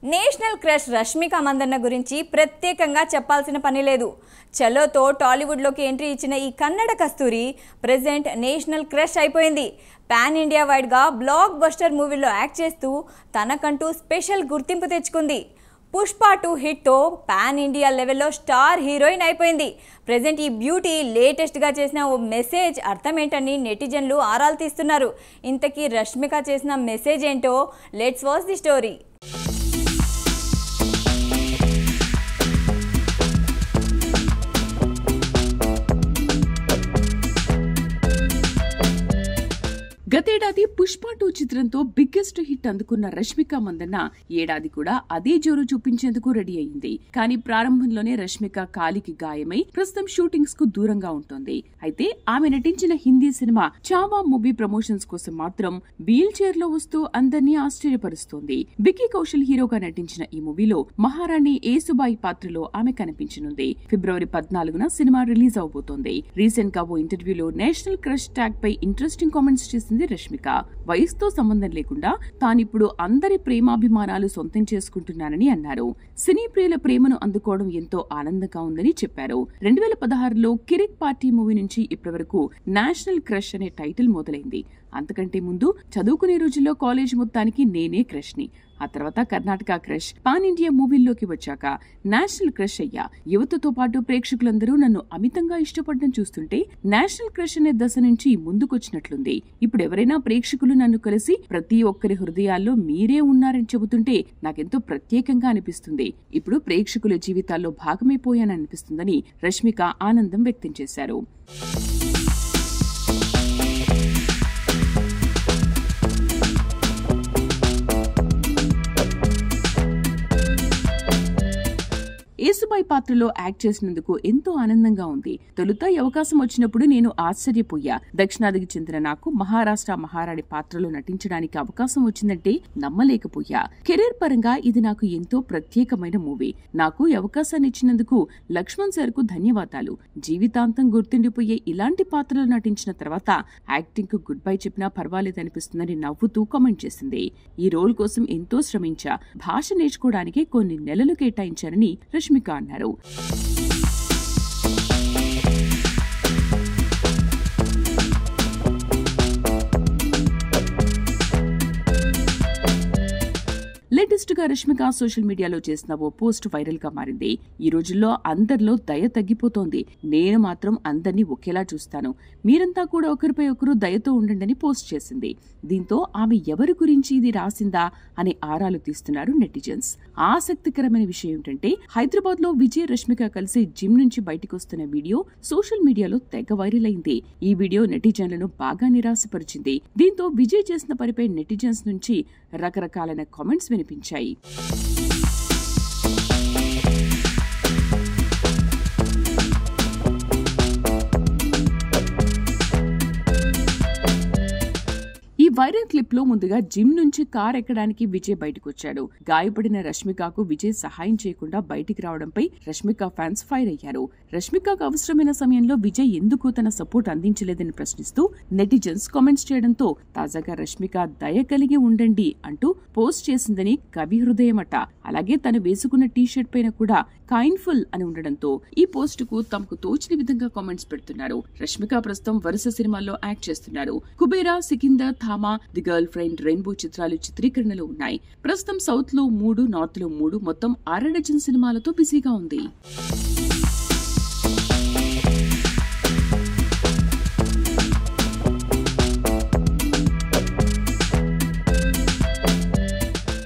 National crush Rashmika Mandanna గురించి ప్రత్యేకంగా చెప్పాల్సిన పని లేదు. చలోతో టాలీవుడ్లోకి ఎంట్రీ ఇచ్చిన ఈ కన్నడ కస్తూరి ప్రెజెంట్ నేషనల్ క్రష్ అయిపోయింది. పాన్ ఇండియా వైడ్గా బ్లాక్ బస్టర్ మూవీలో యాక్ట్ చేస్తూ తనకంటూ స్పెషల్ గుర్తింపు తెచ్చుకుంది. పుష్ప 2 హిట్తో పాన్ ఇండియా లెవెల్లో స్టార్ హీరోయిన్ అయిపోయింది. ప్రెజెంట్ ఈ బ్యూటీ లేటెస్ట్గా చేసిన ఓ మెసేజ్ అర్థమేంటని నెటిజన్లు ఆరాలు తీస్తున్నారు. ఇంతకీ రష్మిక చేసిన మెసేజ్ ఏంటో లెట్స్ వాచ్ ది స్టోరీ. గతేడాది పుష్ప 2 చిత్రంతో బిగ్గెస్ట్ హిట్ అందుకున్న రష్మిక మందన్న ఏడాది కూడా అదే జోరు చూపించేందుకు రెడీ అయింది. కానీ ప్రారంభంలోనే రష్మిక కాలికి గాయమై ప్రస్తుతం షూటింగ్స్ కు దూరంగా ఉంటుంది. అయితే ఆమె నటించిన Hindi cinema Chhaava movie promotions కోసం మాత్రం వీల్ చైర్ లో వస్తూ అందరినీ ఆశ్చర్యపరుస్తోంది. వికీ కౌశల్ హీరోగా నటించిన ఈ మూవీలో మహారాణి ఏసుబాయి పాత్రలో ఆమె కనిపించనుంది. ఫిబ్రవరి 14న సినిమా రిలీజ్ అవబోతోంది. రీసెంట్ గా ఓ ఇంటర్వ్యూలో నేషనల్ క్రష్ ట్యాగ్ పై ఇంట్రెస్టింగ్ కామెంట్స్ చేసింది రష్మిక. వయసుతో సంబంధం లేకుండా తానిప్పుడు అందరి ప్రేమాభిమానాలు సొంతం చేసుకుంటున్నానని అన్నారు. సినీ ప్రియుల ప్రేమను అందుకోవడం ఎంతో ఆనందంగా ఉందని చెప్పారు. 2016లో కిరిక్ పార్టీ మూవీ నుంచి ఇప్పటి వరకు నేషనల్ క్రష్ అనే టైటిల్ మొదలైంది. అంతకంటే ముందు చదువుకునే రోజుల్లో కాలేజ్ మొత్తానికి నేనే క్రష్ ని, ఆ తర్వాత కర్ణాటక క్రష్, పాన్ ఇండియా మూవీల్లోకి వచ్చాక నేషనల్ క్రష్ అయ్యా. యువతతో పాటు ప్రేక్షకులందరూ నన్ను అమితంగా ఇష్టపడడం చూస్తుంటే నేషనల్ క్రష్ అనే దశ నుంచి ముందుకొచ్చినట్లుంది. ఇప్పుడు ఎవరైనా ప్రేక్షకులు నన్ను కలిసి ప్రతి ఒక్కరి హృదయాల్లో మీరే ఉన్నారని చెబుతుంటే నాకెంతో ప్రత్యేకంగా అనిపిస్తుంది. ఇప్పుడు ప్రేక్షకుల జీవితాల్లో భాగమైపోయాననిపిస్తుందని రష్మిక ఆనందం వ్యక్తం చేశారు. ఏసుబాయి పాత్రలో యాక్ట్ చేసినందుకు ఎంతో ఆనందంగా ఉంది. తొలుత ఈ అవకాశం వచ్చినప్పుడు నేను ఆశ్చర్యపోయా. దక్షిణాదికి చెందిన నాకు మహారాష్ట్ర మహారాణి పాత్రలో నటించడానికి అవకాశం వచ్చిందంటే నమ్మలేకపోయా. కెరీర్ పరంగా ఇది నాకు ఎంతో ప్రత్యేకమైన మూవీ. నాకు ఈ అవకాశాన్ని ఇచ్చినందుకు లక్ష్మణ్ సార్ కు ధన్యవాదాలు. జీవితాంతం గుర్తుండిపోయే ఇలాంటి పాత్రలో నటించిన తర్వాత యాక్టింగ్ కు గుడ్ బై చెప్పినా పర్వాలేదనిపిస్తుందని నవ్వుతూ కామెంట్ చేసింది. ఈ రోల్ కోసం ఎంతో శ్రమించా, భాష నేర్చుకోవడానికి కొన్ని నెలలు కేటాయించారని రష్మిక అన్నారు. లేటెస్ట్ గా రష్మిక సోషల్ మీడియాలో చేసిన ఓ పోస్ట్ వైరల్ గా మారింది. ఈ రోజుల్లో అందరిలో దయ తగ్గిపోతోంది. నేను మాత్రం అందరినీ ఒకేలా చూస్తాను, మీరంతా కూడా ఒకరిపై ఒకరు దయతో ఉండండి పోస్ట్ చేసింది. దీంతో ఆమె ఎవరి గురించి ఇది రాసిందా అనే ఆరాలు తీస్తున్నారు నెటిజన్స్. ఆసక్తికరమైన విషయం ఏంటంటే హైదరాబాద్ లో విజయ్ రష్మిక కలిసి జిమ్ నుంచి బయటకు వస్తున్న వీడియో సోషల్ మీడియాలో తెగ వైరల్ అయింది. ఈ వీడియో నెటిజన్లను బాగా నిరాశపరిచింది. దీంతో విజయ్ చేసిన పనిపై నెటిజన్స్ నుంచి రకరకాలైన కామెంట్స్ వినిపించాయి. ఈ వైరల్ క్లిప్ లో ముందుగా జిమ్ నుంచి కార్ ఎక్కడానికి విజయ్ బయటకు వచ్చాడు. గాయపడిన రష్మికకు విజయ్ సహాయం చేయకుండా బయటికి రావడంపై రష్మిక ఫ్యాన్స్ ఫైర్ అయ్యారు. రష్మికకు అవసరమైన సమయంలో విజయ్ ఎందుకు తన సపోర్ట్ అందించలేదని ప్రశ్నిస్తూ నెటిజన్స్ కామెంట్స్ చేయడంతో తాజాగా రష్మిక దయ కలిగి ఉండండి అంటూ పోస్ట్ చేసిందని కవి హృదయమట. అలాగే తను వేసుకున్న టీ షర్ట్ పైన కూడా కైండ్ఫుల్ అని ఉండడంతో ఈ పోస్ట్ కు తమకు తోచిన విధంగా కామెంట్స్ పెడుతున్నారు. రష్మిక ప్రస్తుతం వరుస సినిమాల్లో యాక్ట్ చేస్తున్నారు. Kubera, Sikandar, Thama, the girl friend, rainbow చిత్రాలు చిత్రీకరణలో ఉన్నాయి. ప్రస్తుతం సౌత్ లో 3, నార్త్ లో 3 మొత్తం 6 డజన్ సినిమాలతో బిజీగా ఉంది.